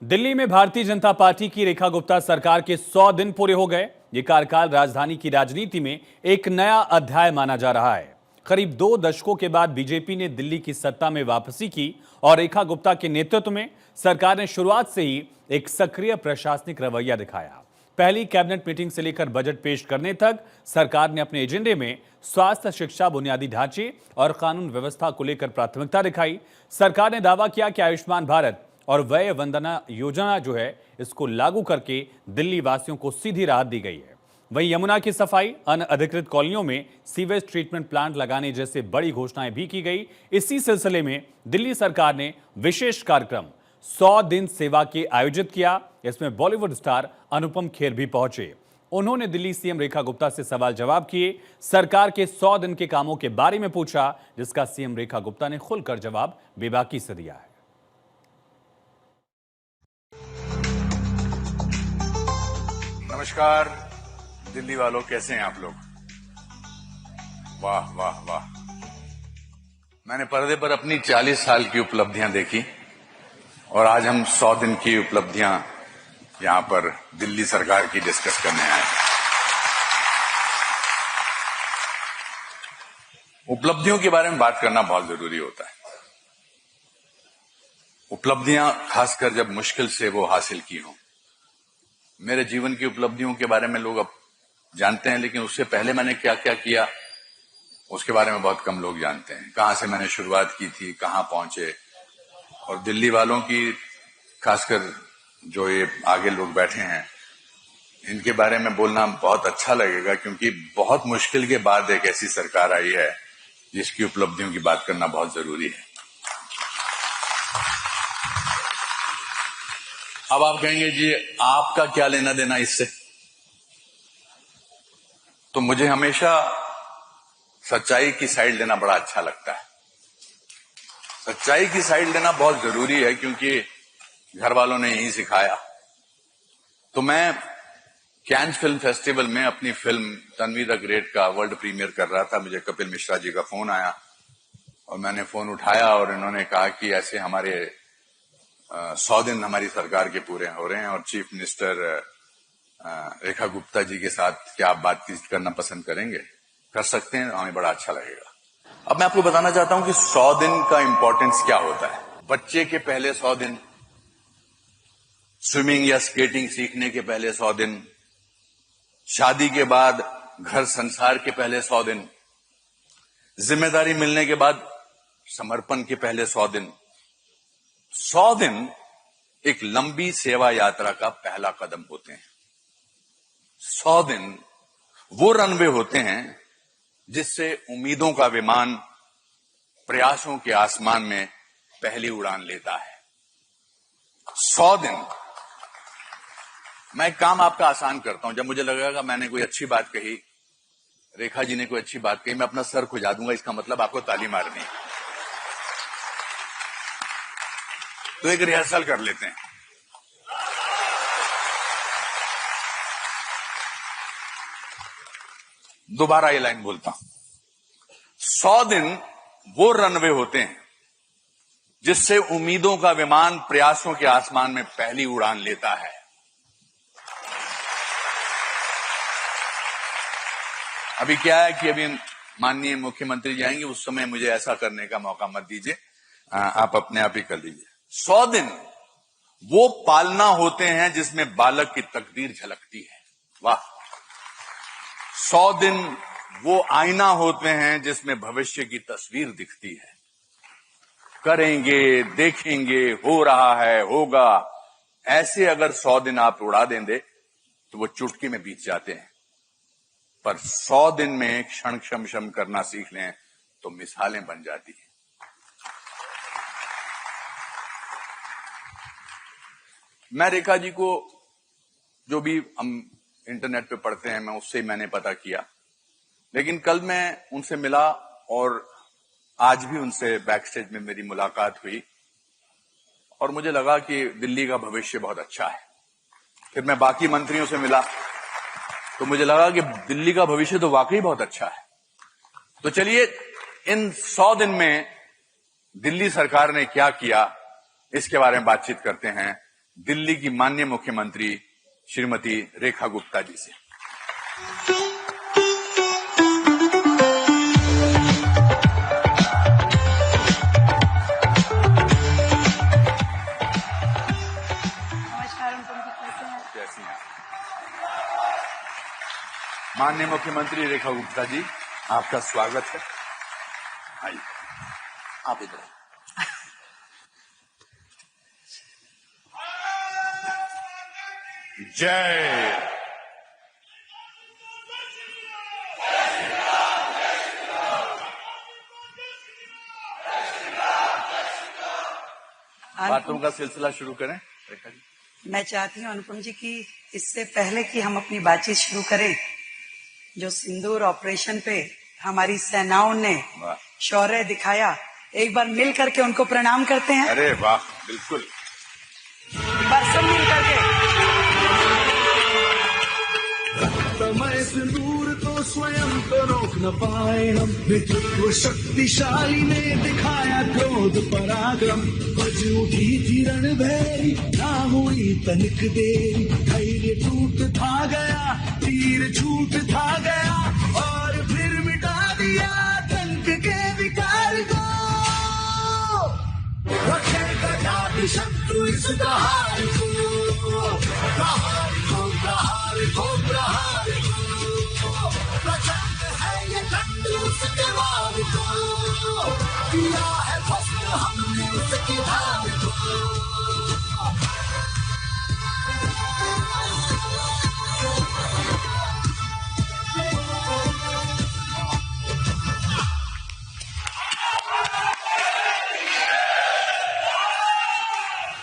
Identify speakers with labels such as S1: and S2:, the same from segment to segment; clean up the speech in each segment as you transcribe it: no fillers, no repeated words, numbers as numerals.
S1: दिल्ली में भारतीय जनता पार्टी की रेखा गुप्ता सरकार के 100 दिन पूरे हो गए। ये कार्यकाल राजधानी की राजनीति में एक नया अध्याय माना जा रहा है। करीब 2 दशकों के बाद बीजेपी ने दिल्ली की सत्ता में वापसी की और रेखा गुप्ता के नेतृत्व में सरकार ने शुरुआत से ही एक सक्रिय प्रशासनिक रवैया दिखाया। पहली कैबिनेट मीटिंग से लेकर बजट पेश करने तक सरकार ने अपने एजेंडे में स्वास्थ्य, शिक्षा, बुनियादी ढांचे और कानून व्यवस्था को लेकर प्राथमिकता दिखाई। सरकार ने दावा किया कि आयुष्मान भारत और वय वंदना योजना जो है इसको लागू करके दिल्ली वासियों को सीधी राहत दी गई है। वहीं यमुना की सफाई, अनअधिकृत कॉलोनियों में सीवेज ट्रीटमेंट प्लांट लगाने जैसे बड़ी घोषणाएं भी की गई। इसी सिलसिले में दिल्ली सरकार ने विशेष कार्यक्रम 100 दिन सेवा के आयोजित किया। इसमें बॉलीवुड स्टार अनुपम खेर भी पहुंचे। उन्होंने दिल्ली सीएम रेखा गुप्ता से सवाल जवाब किए, सरकार के 100 दिन के कामों के बारे में पूछा, जिसका सीएम रेखा गुप्ता ने खुलकर जवाब बेबाकी से दिया है।
S2: नमस्कार दिल्ली वालों, कैसे हैं आप लोग? वाह वाह वाह। मैंने पर्दे पर अपनी 40 साल की उपलब्धियां देखी और आज हम 100 दिन की उपलब्धियां यहां पर दिल्ली सरकार की डिस्कस करने आए। उपलब्धियों के बारे में बात करना बहुत जरूरी होता है। उपलब्धियां खासकर जब मुश्किल से वो हासिल की हों। मेरे जीवन की उपलब्धियों के बारे में लोग अब जानते हैं, लेकिन उससे पहले मैंने क्या क्या किया उसके बारे में बहुत कम लोग जानते हैं। कहां से मैंने शुरुआत की थी, कहां पहुंचे। और दिल्ली वालों की, खासकर जो ये आगे लोग बैठे हैं, इनके बारे में बोलना बहुत अच्छा लगेगा, क्योंकि बहुत मुश्किल के बाद एक ऐसी सरकार आई है जिसकी उपलब्धियों की बात करना बहुत जरूरी है। अब आप कहेंगे जी आपका क्या लेना देना इससे? तो मुझे हमेशा सच्चाई की साइड लेना बड़ा अच्छा लगता है। सच्चाई की साइड लेना बहुत जरूरी है, क्योंकि घर वालों ने यही सिखाया। तो मैं कैन फिल्म फेस्टिवल में अपनी फिल्म तन्वी द ग्रेट का वर्ल्ड प्रीमियर कर रहा था। मुझे कपिल मिश्रा जी का फोन आया और मैंने फोन उठाया और इन्होंने कहा कि ऐसे हमारे 100 दिन हमारी सरकार के पूरे हो रहे हैं और चीफ मिनिस्टर रेखा गुप्ता जी के साथ क्या आप बातचीत करना पसंद करेंगे? कर सकते हैं, हमें बड़ा अच्छा लगेगा। अब मैं आपको बताना चाहता हूं कि 100 दिन का इंपॉर्टेंस क्या होता है। बच्चे के पहले 100 दिन, स्विमिंग या स्केटिंग सीखने के पहले 100 दिन, शादी के बाद घर संसार के पहले 100 दिन, जिम्मेदारी मिलने के बाद समर्पण के पहले 100 दिन। 100 दिन एक लंबी सेवा यात्रा का पहला कदम होते हैं। 100 दिन वो रनवे होते हैं जिससे उम्मीदों का विमान प्रयासों के आसमान में पहली उड़ान लेता है। 100 दिन मैं एक काम आपका आसान करता हूं। जब मुझे लगेगा मैंने कोई अच्छी बात कही, रेखा जी ने कोई अच्छी बात कही, मैं अपना सर खुजा दूंगा, इसका मतलब आपको ताली मारनी है। तो एक रिहर्सल कर लेते हैं। दोबारा ये लाइन बोलता हूं। 100 दिन वो रनवे होते हैं जिससे उम्मीदों का विमान प्रयासों के आसमान में पहली उड़ान लेता है। अभी क्या है कि अभी माननीय मुख्यमंत्री जी आएंगे, उस समय मुझे ऐसा करने का मौका मत दीजिए, आप अपने आप ही कर लीजिए। 100 दिन वो पालना होते हैं जिसमें बालक की तकदीर झलकती है। वाह। 100 दिन वो आईना होते हैं जिसमें भविष्य की तस्वीर दिखती है। करेंगे, देखेंगे, हो रहा है, होगा, ऐसे अगर 100 दिन आप उड़ा देंगे तो वो चुटकी में बीत जाते हैं। पर 100 दिन में क्षण क्षम क्षम करना सीख लें तो मिसालें बन जाती हैं। मैं रेखा जी को, जो भी हम इंटरनेट पे पढ़ते हैं, मैं उससे मैंने पता किया, लेकिन कल मैं उनसे मिला और आज भी उनसे बैक स्टेज में मेरी मुलाकात हुई और मुझे लगा कि दिल्ली का भविष्य बहुत अच्छा है। फिर मैं बाकी मंत्रियों से मिला तो मुझे लगा कि दिल्ली का भविष्य तो वाकई बहुत अच्छा है। तो चलिए इन 100 दिन में दिल्ली सरकार ने क्या किया इसके बारे में बातचीत करते हैं। दिल्ली की माननीय मुख्यमंत्री श्रीमती रेखा गुप्ता जी से। कैसी हैं? माननीय मुख्यमंत्री रेखा गुप्ता जी, आपका स्वागत है। आइए, आप इधर। जय। बातों का सिलसिला शुरू करें रेखा जी।
S3: मैं चाहती हूँ अनुपम जी की इससे पहले कि हम अपनी बातचीत शुरू करें, जो सिंदूर ऑपरेशन पे हमारी सेनाओं ने शौर्य दिखाया, एक बार मिल करके उनको प्रणाम करते हैं।
S2: अरे वाह, बिल्कुल।
S3: एक बार सब मिल करके।
S4: समय सिंदूर तो स्वयं तो रोक न पाए हम, नेतृत्व शक्तिशाली ने दिखाया क्रोध पराक्रम। बज उठी थी रणभेरी, ना हुई तनिक देरी, धैर्य टूट था गया, तीर छूट था गया, और फिर मिटा दिया आतंक के विकार को। रखेगा जाति शत्रु इस दहाड़ को, प्रहार को प्रहार को प्रहार को, प्रचंड है ये दंड उसके वार को, किया है भस्म हमने उसकी धार को।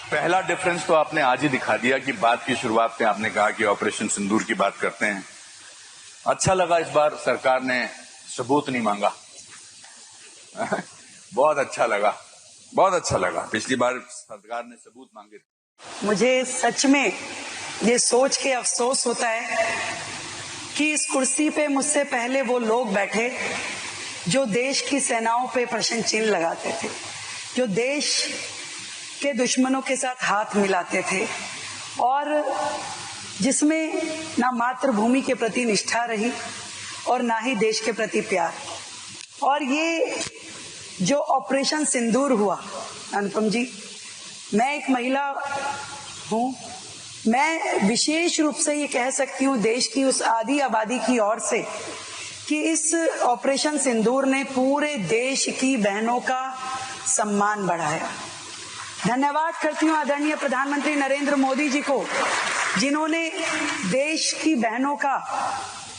S2: पहला डिफरेंस तो आपने आज ही दिखा दिया कि बात की शुरुआत में आपने कहा कि ऑपरेशन सिंदूर की बात करते हैं। अच्छा लगा इस बार सरकार ने सबूत नहीं मांगा। बहुत अच्छा लगा, बहुत अच्छा लगा। पिछली बार सरकार ने सबूत मांगे।
S3: मुझे सच में ये सोच के अफसोस होता है कि इस कुर्सी पे मुझसे पहले वो लोग बैठे जो देश की सेनाओं पे प्रश्न चिन्ह लगाते थे, जो देश के दुश्मनों के साथ हाथ मिलाते थे, और जिसमें ना मातृभूमि के प्रति निष्ठा रही और ना ही देश के प्रति प्यार। और ये जो ऑपरेशन सिंदूर हुआ अनुपम जी, मैं एक महिला हूं, मैं विशेष रूप से ये कह सकती हूँ देश की उस आधी आबादी की ओर से कि इस ऑपरेशन सिंदूर ने पूरे देश की बहनों का सम्मान बढ़ाया। धन्यवाद करती हूँ आदरणीय प्रधानमंत्री नरेंद्र मोदी जी को, जिन्होंने देश की बहनों का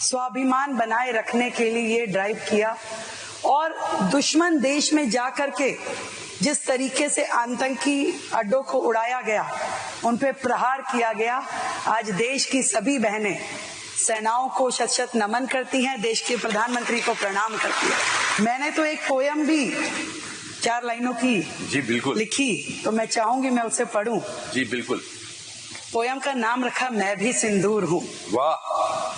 S3: स्वाभिमान बनाए रखने के लिए ये ड्राइव किया, और दुश्मन देश में जाकर के जिस तरीके से आतंकी अड्डों को उड़ाया गया, उन पे प्रहार किया गया, आज देश की सभी बहनें सेनाओं को शत शत नमन करती हैं, देश के प्रधानमंत्री को प्रणाम करती हैं। मैंने तो एक पोयम भी 4 लाइनों की
S2: जी बिल्कुल
S3: लिखी, तो मैं चाहूंगी मैं उसे पढूं।
S2: जी बिल्कुल।
S3: पोयम का नाम रखा मैं भी सिंदूर हूँ।
S2: वाह।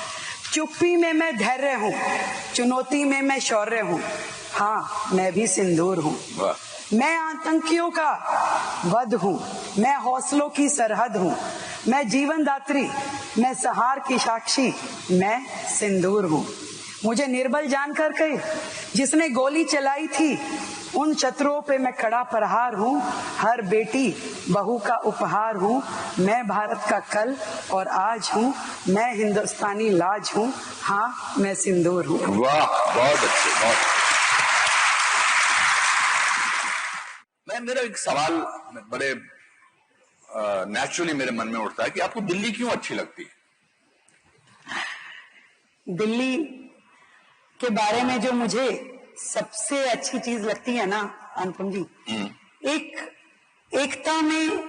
S3: चुप्पी में मैं धैर्य हूँ, चुनौती में मैं शौर्य हूँ, हाँ मैं भी सिंदूर हूँ।
S2: वाह।
S3: मैं आतंकियों का वध हूँ, मैं हौसलों की सरहद हूँ, मैं जीवन दात्री, मैं सहार की साक्षी, मैं सिंदूर हूँ। मुझे निर्बल जानकर के जिसने गोली चलाई थी, उन शत्रुओं पे मैं खड़ा प्रहार हूँ, हर बेटी बहू का उपहार हूँ, मैं भारत का कल और आज हूँ, मैं हिंदुस्तानी लाज हूँ, हाँ मैं सिंदूर हूँ।
S2: वाह, बहुत अच्छे, बहुत। मेरा एक सवाल बड़े नेचुरली मेरे मन में उठता है कि आपको दिल्ली क्यों अच्छी लगती है?
S3: दिल्ली के बारे में जो मुझे सबसे अच्छी चीज लगती है ना अनुपम जी, एकता में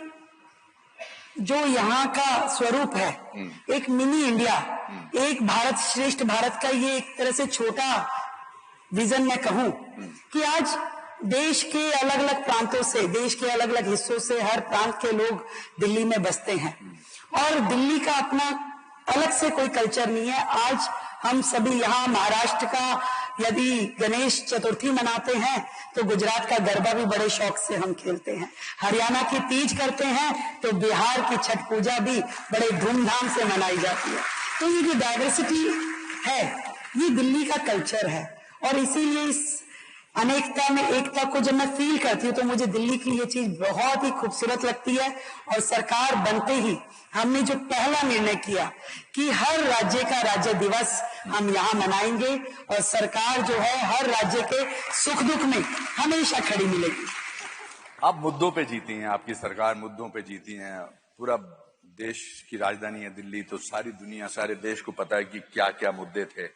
S3: जो यहाँ का स्वरूप है, एक मिनी इंडिया, एक भारत श्रेष्ठ भारत का ये एक तरह से छोटा विजन मैं कहूँ कि आज देश के अलग अलग प्रांतों से, देश के अलग अलग हिस्सों से हर प्रांत के लोग दिल्ली में बसते हैं, और दिल्ली का अपना अलग से कोई कल्चर नहीं है। आज हम सभी यहाँ महाराष्ट्र का यदि गणेश चतुर्थी मनाते हैं तो गुजरात का गरबा भी बड़े शौक से हम खेलते हैं, हरियाणा की तीज करते हैं तो बिहार की छठ पूजा भी बड़े धूमधाम से मनाई जाती है। तो ये जो डाइवर्सिटी है ये दिल्ली का कल्चर है, और इसीलिए इस अनेकता में एकता को जब मैं फील करती हूँ तो मुझे दिल्ली की ये चीज बहुत ही खूबसूरत लगती है। और सरकार बनते ही हमने जो पहला निर्णय किया कि हर राज्य का राज्य दिवस हम यहाँ मनाएंगे, और सरकार जो है हर राज्य के सुख दुख में हमेशा खड़ी मिलेगी।
S2: आप मुद्दों पे जीती हैं, आपकी सरकार मुद्दों पे जीती हैं। पूरा देश की राजधानी है दिल्ली, तो सारी दुनिया, सारे देश को पता है कि क्या क्या मुद्दे थे।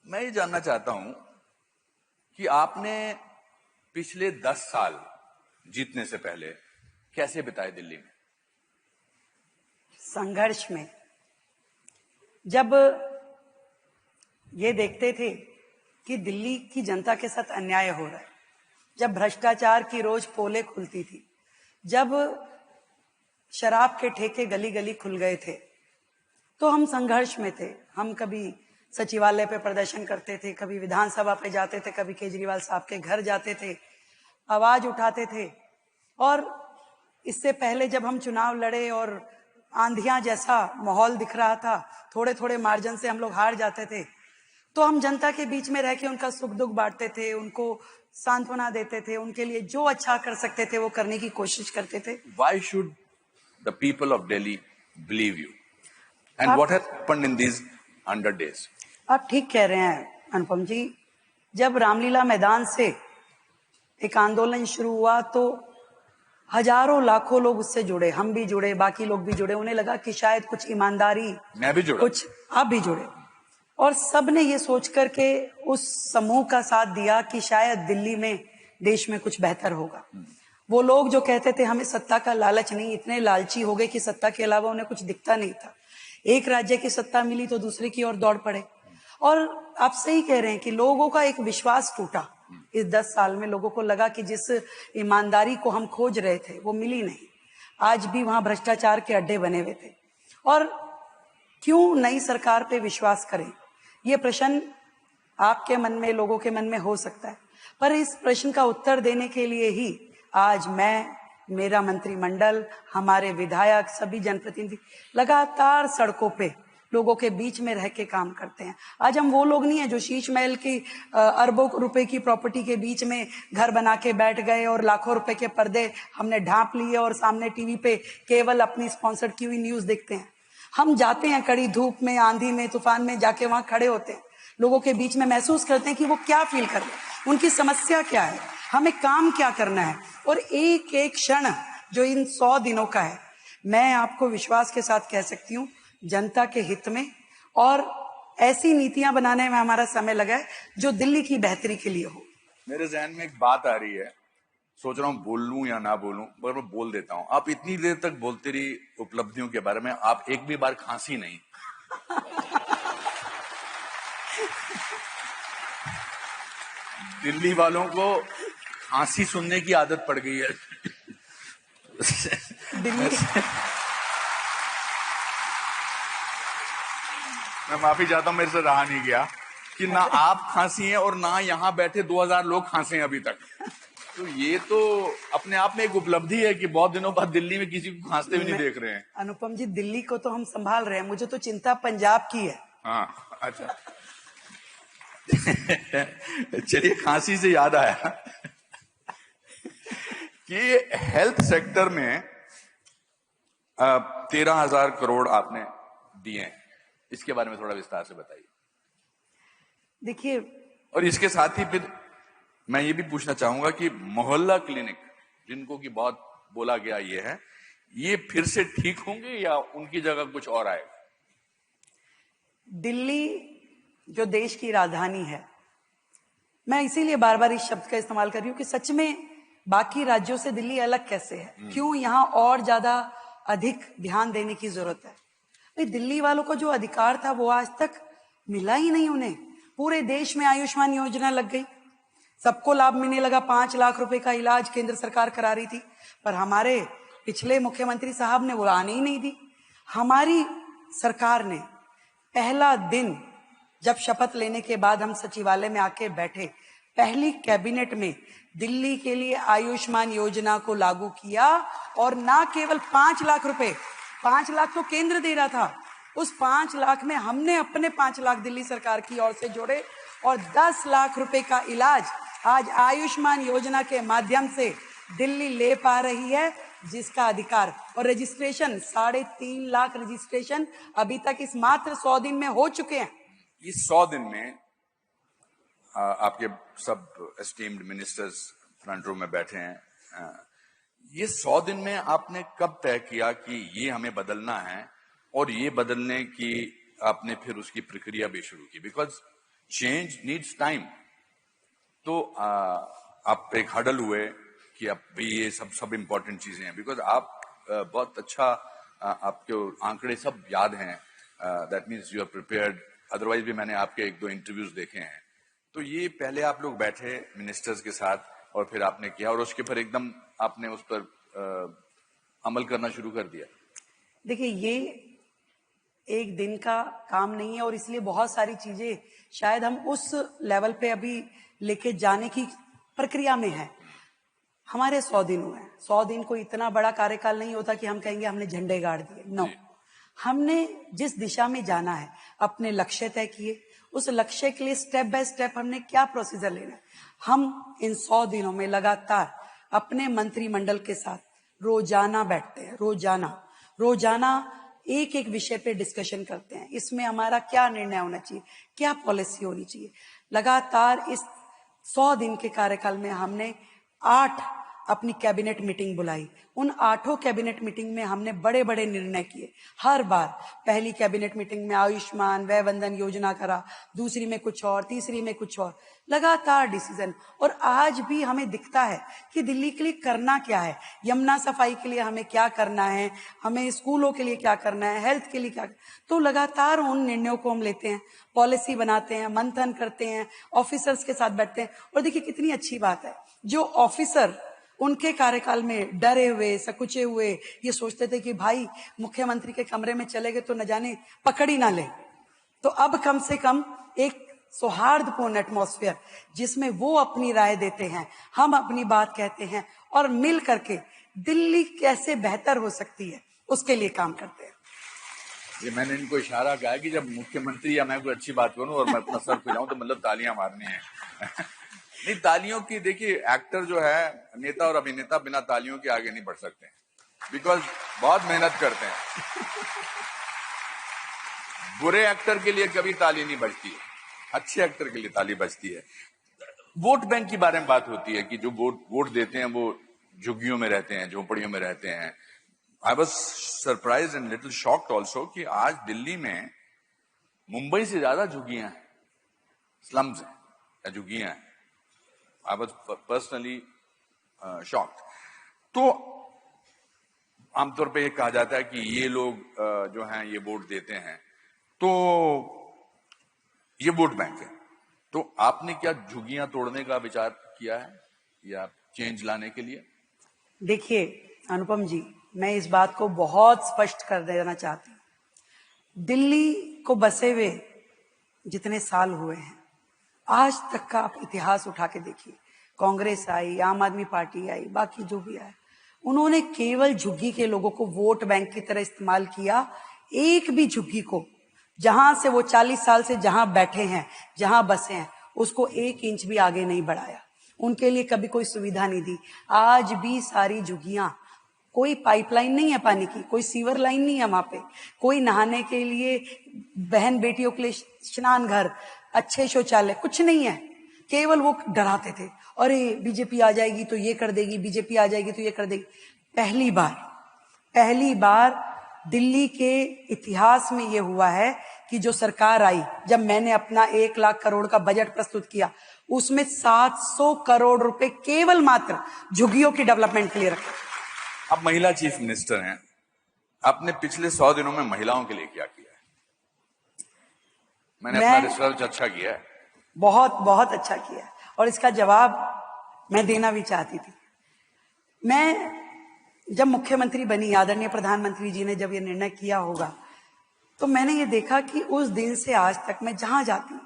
S2: मैं ये जानना चाहता हूं कि आपने पिछले 10 साल जीतने से पहले कैसे बिताए दिल्ली में?
S3: संघर्ष में, जब ये देखते थे कि दिल्ली की जनता के साथ अन्याय हो रहा है, जब भ्रष्टाचार की रोज पोलें खुलती थी, जब शराब के ठेके गली गली खुल गए थे, तो हम संघर्ष में थे। हम कभी सचिवालय पे प्रदर्शन करते थे, कभी विधानसभा पे जाते थे, कभी केजरीवाल साहब के घर जाते थे, आवाज उठाते थे। और इससे पहले जब हम चुनाव लड़े और आंधियां जैसा माहौल दिख रहा था, थोड़े थोड़े मार्जिन से हम लोग हार जाते थे, तो हम जनता के बीच में रह के उनका सुख दुख बांटते थे, उनको सांत्वना देते थे, उनके लिए जो अच्छा कर सकते थे वो करने की कोशिश करते थे।
S2: Why should the people of Delhi believe you? And what has happened in these 100 days?
S3: आप ठीक कह रहे हैं अनुपम जी। जब रामलीला मैदान से एक आंदोलन शुरू हुआ तो हजारों लाखों लोग उससे जुड़े, हम भी जुड़े, बाकी लोग भी जुड़े। उन्हें लगा कि शायद कुछ ईमानदारी,
S2: मैं भी जुड़ा,
S3: कुछ आप भी जुड़े, और सबने ये सोच करके उस समूह का साथ दिया कि शायद दिल्ली में, देश में कुछ बेहतर होगा। वो लोग जो कहते थे हमें सत्ता का लालच नहीं, इतने लालची हो गए कि सत्ता के अलावा उन्हें कुछ दिखता नहीं था। एक राज्य की सत्ता मिली तो दूसरे की ओर दौड़ पड़े। और आप सही कह रहे हैं कि लोगों का एक विश्वास टूटा इस 10 साल में। लोगों को लगा कि जिस ईमानदारी को हम खोज रहे थे वो मिली नहीं, आज भी वहां भ्रष्टाचार के अड्डे बने हुए थे। और क्यों नई सरकार पे विश्वास करें, ये प्रश्न आपके मन में, लोगों के मन में हो सकता है, पर इस प्रश्न का उत्तर देने के लिए ही आज मैं, मेरा मंत्रिमंडल, हमारे विधायक, सभी जनप्रतिनिधि लगातार सड़कों पे लोगों के बीच में रह के काम करते हैं। आज हम वो लोग नहीं है जो शीश महल की अरबों रुपए की प्रॉपर्टी के बीच में घर बना के बैठ गए और लाखों रुपए के पर्दे हमने ढांप लिए और सामने टीवी पे केवल अपनी स्पॉन्सर्ड की हुई न्यूज देखते हैं। हम जाते हैं कड़ी धूप में, आंधी में, तूफान में, जाके वहां खड़े होते हैं, लोगों के बीच में महसूस करते हैं कि वो क्या फील कर रहे हैं, उनकी समस्या क्या है, हमें काम क्या करना है। और एक एक क्षण जो इन 100 दिनों का है, मैं आपको विश्वास के साथ कह सकती हूँ जनता के हित में, और ऐसी नीतियां बनाने में हमारा समय लगा है जो दिल्ली की बेहतरी के लिए हो।
S2: मेरे जहन में एक बात आ रही है, सोच रहा हूँ बोल लूं या ना बोलूं, पर मैं बोल देता हूं। आप इतनी देर तक बोलते रही उपलब्धियों के बारे में, आप एक भी बार खांसी नहीं। दिल्ली वालों को खांसी सुनने की आदत पड़ गई है।
S3: दिल्ली
S2: मैं माफी चाहता हूं, मेरे से रहा नहीं गया कि ना आप खांसी हैं और ना यहां बैठे 2000 लोग खांसे हैं अभी तक। तो ये तो अपने आप में एक उपलब्धि है कि बहुत दिनों बाद दिल्ली में किसी को खांसते भी नहीं देख रहे हैं।
S3: अनुपम जी, दिल्ली को तो हम संभाल रहे हैं, मुझे तो चिंता पंजाब की है।
S2: हाँ, अच्छा। चलिए, खांसी से याद आया कि हेल्थ सेक्टर में 13,000 करोड़ आपने दिए हैं, इसके बारे में थोड़ा विस्तार से बताइए।
S3: देखिए,
S2: और इसके साथ ही फिर मैं ये भी पूछना चाहूंगा कि मोहल्ला क्लिनिक जिनको की बहुत बोला गया ये है, ये फिर से ठीक होंगे या उनकी जगह कुछ और आएगा?
S3: दिल्ली जो देश की राजधानी है, मैं इसीलिए बार बार इस शब्द का इस्तेमाल कर रही हूं कि सच में बाकी राज्यों से दिल्ली अलग कैसे है, क्यों यहां और ज्यादा अधिक ध्यान देने की जरूरत है। भाई, दिल्ली वालों को जो अधिकार था वो आज तक मिला ही नहीं उन्हें। पूरे देश में आयुष्मान योजना लग गई, सबको लाभ मिलने लगा, 5 लाख रुपए का इलाज केंद्र सरकार करा रही थी, पर हमारे पिछले मुख्यमंत्री साहब ने वो आने ही नहीं दी। हमारी सरकार ने पहला दिन जब शपथ लेने के बाद हम सचिवालय में आके बैठे, पहली कैबिनेट में दिल्ली के लिए आयुष्मान योजना को लागू किया और ना केवल 5 लाख रुपए, 5 लाख तो केंद्र दे रहा था, उस 5 लाख में हमने अपने 5 लाख दिल्ली सरकार की ओर से जोड़े और 10 लाख रुपए का इलाज आज आयुष्मान योजना के माध्यम से दिल्ली ले पा रही है, जिसका अधिकार और रजिस्ट्रेशन 3.5 लाख रजिस्ट्रेशन अभी तक इस मात्र 100 दिन में हो चुके हैं।
S2: इस 100 दिन में आपके सब एस्टीम्ड मिनिस्टर्स फ्रंट रो में बैठे हैं, ये 100 दिन में आपने कब तय किया कि ये हमें बदलना है और ये बदलने की आपने फिर उसकी प्रक्रिया भी शुरू की? Because change needs time. तो आप एक हडल हुए कि अब भी ये सब इंपॉर्टेंट चीजें हैं, बिकॉज आप बहुत अच्छा आपके आंकड़े सब याद हैं, that means you are prepared. Otherwise भी मैंने आपके 1-2 इंटरव्यूज देखे हैं। तो ये पहले आप लोग बैठे मिनिस्टर्स के साथ और फिर आपने किया और उसके फिर एकदम आपने उस पर अमल करना शुरू कर दिया।
S3: देखिए, ये एक दिन का काम नहीं है और इसलिए बहुत सारी चीजें शायद हम उस लेवल पे अभी लेके जाने की प्रक्रिया में है। हमारे 100 दिन हुए हैं। 100 दिन कोई इतना बड़ा कार्यकाल नहीं होता कि हम कहेंगे हमने झंडे गाड़ दिए। नो, हमने जिस दिशा में जाना है, अपने लक्ष्य तय किए, उस लक्ष्य के लिए स्टेप बाय स्टेप हमने क्या प्रोसीजर लेना है। हम इन 100 दिनों में लगातार अपने मंत्रिमंडल के साथ रोजाना बैठते हैं, रोजाना एक एक विषय पे डिस्कशन करते हैं। इसमें हमारा क्या निर्णय होना चाहिए, क्या पॉलिसी होनी चाहिए। लगातार इस 100 दिन के कार्यकाल में हमने 8 अपनी कैबिनेट मीटिंग बुलाई। उन 8 कैबिनेट मीटिंग में हमने बड़े बड़े निर्णय किए। हर बार पहली कैबिनेट मीटिंग में आयुष्मान वय वंदन योजना करा, दूसरी में कुछ और, तीसरी में कुछ और, लगातार डिसीजन। और आज भी हमें दिखता है कि दिल्ली के लिए करना क्या है, यमुना सफाई के लिए हमें क्या करना है, हमें स्कूलों के लिए क्या करना है, हेल्थ के लिए क्या। तो लगातार उन निर्णयों को हम लेते हैं, पॉलिसी बनाते हैं, मंथन करते हैं, ऑफिसर्स के साथ बैठते हैं। और देखिए कितनी अच्छी बात है, जो ऑफिसर उनके कार्यकाल में डरे हुए, सकुचे हुए, ये सोचते थे कि भाई मुख्यमंत्री के कमरे में चले गए तो न जाने पकड़ ही ना ले, तो अब कम से कम एक सौहार्दपूर्ण एटमॉस्फेयर जिसमें वो अपनी राय देते हैं, हम अपनी बात कहते हैं और मिल करके दिल्ली कैसे बेहतर हो सकती है उसके लिए काम करते हैं।
S2: ये मैंने इनको इशारा किया कि जब मुख्यमंत्री या मैं कोई अच्छी बात करूं और मैं अपना सर खुलाऊं तो मतलब तालियां मारनी है। नहीं, तालियों की, देखिए एक्टर जो है, नेता और अभिनेता बिना तालियों के आगे नहीं बढ़ सकते, बिकॉज बहुत मेहनत करते हैं। बुरे एक्टर के लिए कभी ताली नहीं बजती है, अच्छे एक्टर के लिए ताली बजती है। वोट बैंक की बारे में बात होती है कि जो वोट देते हैं वो झुग्गियों में रहते हैं, झोपड़ियों में रहते हैं। I was surprise and little shocked also कि आज दिल्ली में मुंबई से ज्यादा झुग्गियां हैं, स्लम्स हैं या झुग्गियां हैं। I was personally shocked. तो आमतौर पे ये कहा जाता है कि ये लोग जो हैं ये वोट देते हैं, तो ये वोट बैंक है। तो आपने क्या झुग्गियां तोड़ने का विचार किया है या चेंज लाने के लिए?
S3: देखिए अनुपम जी, मैं इस बात को बहुत स्पष्ट कर देना चाहती हूँ। दिल्ली को बसे हुए जितने साल हुए हैं, आज तक का आप इतिहास उठा के देखिए, कांग्रेस आई, आम आदमी पार्टी आई, बाकी जो भी आए, उन्होंने केवल झुग्गी के लोगों को वोट बैंक की तरह इस्तेमाल किया। एक भी झुग्गी को, जहां से वो 40 साल से जहां बैठे हैं, जहां बसे हैं, उसको 1 इंच भी आगे नहीं बढ़ाया। उनके लिए कभी कोई सुविधा नहीं दी। आज भी सारी झुग्गियां, कोई पाइपलाइन नहीं है पानी की, कोई सीवर लाइन नहीं है वहां पे, कोई नहाने के लिए बहन बेटियों के लिए स्नान घर, अच्छे शौचालय, कुछ नहीं है। केवल वो डराते थे, अरे बीजेपी आ जाएगी तो ये कर देगी, बीजेपी आ जाएगी तो ये कर देगी। पहली बार दिल्ली के इतिहास में ये हुआ है कि जो सरकार आई, जब मैंने अपना 1 लाख करोड़ का बजट प्रस्तुत किया, उसमें 700 करोड़ रुपए केवल मात्र झुग्गियों की डेवलपमेंट के लिए रखे।
S2: आप महिला चीफ मिनिस्टर हैं, आपने पिछले 100 दिनों में महिलाओं के लिए क्या किया है? मैंने अपना रिसर्च अच्छा किया है,
S3: बहुत अच्छा किया है, और इसका जवाब मैं देना भी चाहती थी। मैं जब मुख्यमंत्री बनी, आदरणीय प्रधानमंत्री जी ने जब ये निर्णय किया होगा, तो मैंने ये देखा कि उस दिन से आज तक मैं जहां जाती हूँ,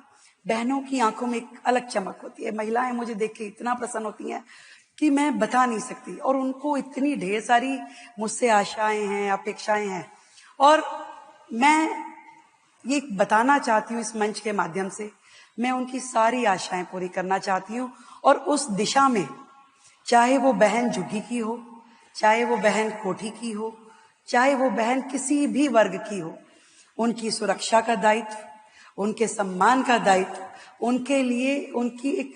S3: बहनों की आंखों में एक अलग चमक होती है। महिलाएं मुझे देख के इतना प्रसन्न होती हैं कि मैं बता नहीं सकती, और उनको इतनी ढेर सारी मुझसे आशाएं हैं, अपेक्षाएं हैं। और मैं ये बताना चाहती हूँ इस मंच के माध्यम से, मैं उनकी सारी आशाएं पूरी करना चाहती हूँ। और उस दिशा में, चाहे वो बहन झुग्गी की हो, चाहे वो बहन कोठी की हो, चाहे वो बहन किसी भी वर्ग की हो, उनकी सुरक्षा का दायित्व, उनके सम्मान का दायित्व, उनके लिए उनकी एक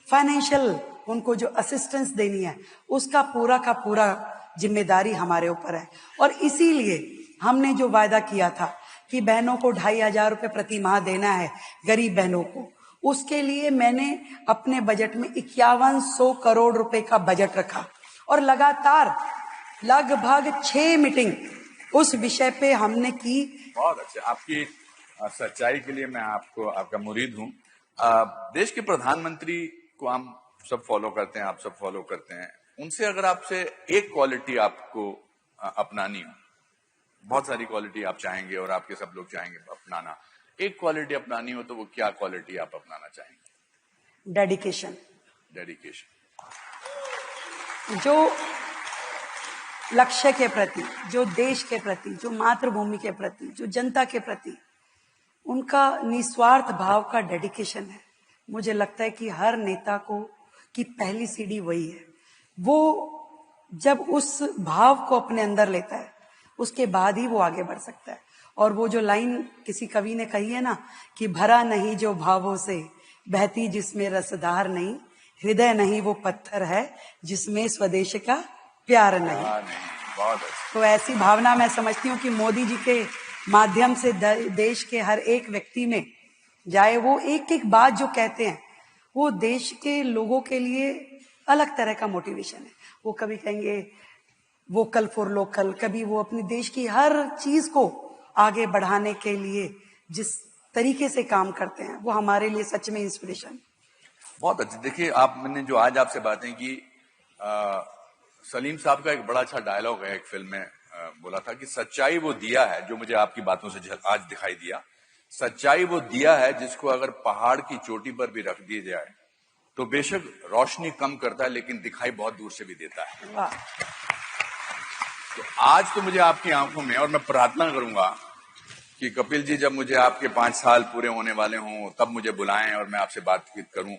S3: फाइनेंशियल, उनको जो असिस्टेंस देनी है, उसका पूरा का पूरा जिम्मेदारी हमारे ऊपर है। और इसीलिए हमने जो वायदा किया था कि बहनों को 2,500 रुपए प्रति माह देना है, गरीब बहनों को, उसके लिए मैंने अपने बजट में 5100 करोड़ रुपए का बजट रखा। और लगातार लगभग 6 मीटिंग उस विषय पे हमने की।
S2: बहुत अच्छे, आपकी सच्चाई के लिए मैं आपका मुरीद हूं। देश के प्रधानमंत्री को हम सब फॉलो करते हैं, आप सब फॉलो करते हैं। उनसे अगर आपसे एक क्वालिटी आपको अपनानी हो, बहुत सारी क्वालिटी आप चाहेंगे और आपके सब लोग चाहेंगे अपनाना, एक क्वालिटी अपनानी हो तो वो क्या क्वालिटी आप अपनाना चाहेंगे?
S3: डेडिकेशन।
S2: डेडिकेशन।
S3: जो लक्ष्य के प्रति, जो देश के प्रति, जो मातृभूमि के प्रति, जो जनता के प्रति उनका निस्वार्थ भाव का डेडिकेशन है। मुझे लगता है कि हर नेता को की पहली सीढ़ी वही है। वो जब उस भाव को अपने अंदर लेता है, उसके बाद ही वो आगे बढ़ सकता है। और वो जो लाइन किसी कवि ने कही है ना, कि भरा नहीं जो भावों से, बहती जिसमें रसधार नहीं, हृदय नहीं वो पत्थर है जिसमें स्वदेश का प्यार नहीं।
S2: बहुत अच्छा।
S3: तो ऐसी भावना मैं समझती हूँ कि मोदी जी के माध्यम से देश के हर एक व्यक्ति में जाए, वो एक एक बात जो कहते हैं वो देश के लोगों के लिए अलग तरह का मोटिवेशन है। वो कभी कहेंगे वोकल फॉर लोकल, कभी वो अपने देश की हर चीज को आगे बढ़ाने के लिए जिस तरीके से काम करते हैं, वो हमारे लिए सच में इंस्पिरेशन।
S2: बहुत अच्छे। देखिए, मैंने जो आज आपसे बातें की, सलीम साहब का एक बड़ा अच्छा डायलॉग है, एक फिल्म में बोला था कि सच्चाई वो दिया है, जो मुझे आपकी बातों से आज दिखाई दिया, सच्चाई वो दिया है जिसको अगर पहाड़ की चोटी पर भी रख दिया जाए तो बेशक रोशनी कम करता है लेकिन दिखाई बहुत दूर से भी देता है।
S3: वाह।
S2: तो आज तो मुझे आपकी आंखों में, और मैं प्रार्थना करूंगा कि कपिल जी जब मुझे आपके 5 साल पूरे होने वाले हों तब मुझे बुलाएं और मैं आपसे बातचीत करूं,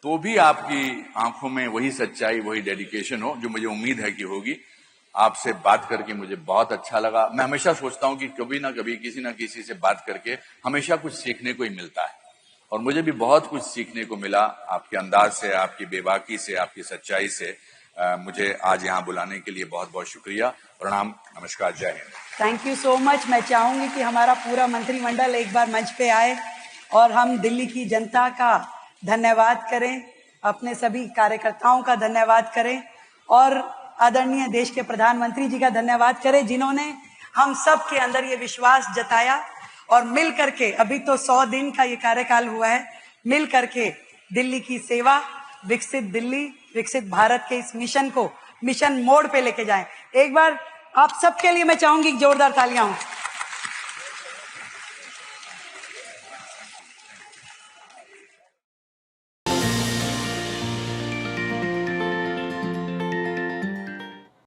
S2: तो भी आपकी आंखों में वही सच्चाई, वही डेडिकेशन हो जो मुझे उम्मीद है कि होगी। आपसे बात करके मुझे बहुत अच्छा लगा। मैं हमेशा सोचता हूं कि कभी ना कभी किसी ना किसी से बात करके हमेशा कुछ सीखने को ही मिलता है, और मुझे भी बहुत कुछ सीखने को मिला आपके अंदाज से, आपकी बेबाकी से, आपकी सच्चाई से। मुझे आज यहाँ बुलाने के लिए बहुत बहुत शुक्रिया। प्रणाम, नमस्कार, जय Hind.
S3: Thank you so much. मैं चाहूंगी कि हमारा पूरा मंत्रिमंडल एक बार मंच पे आए और हम दिल्ली की जनता का धन्यवाद करें, अपने सभी कार्यकर्ताओं का धन्यवाद करें, और आदरणीय देश के प्रधानमंत्री जी का धन्यवाद करें, जिन्होंने हम सब के अंदर ये विश्वास जताया और मिल करके, अभी तो 100 दिन का ये कार्यकाल हुआ है, मिल करके दिल्ली की सेवा, विकसित दिल्ली, विकसित भारत के इस मिशन को मिशन मोड पे लेके जाएं। एक बार आप सबके लिए मैं चाहूंगी जोरदार तालियां हो।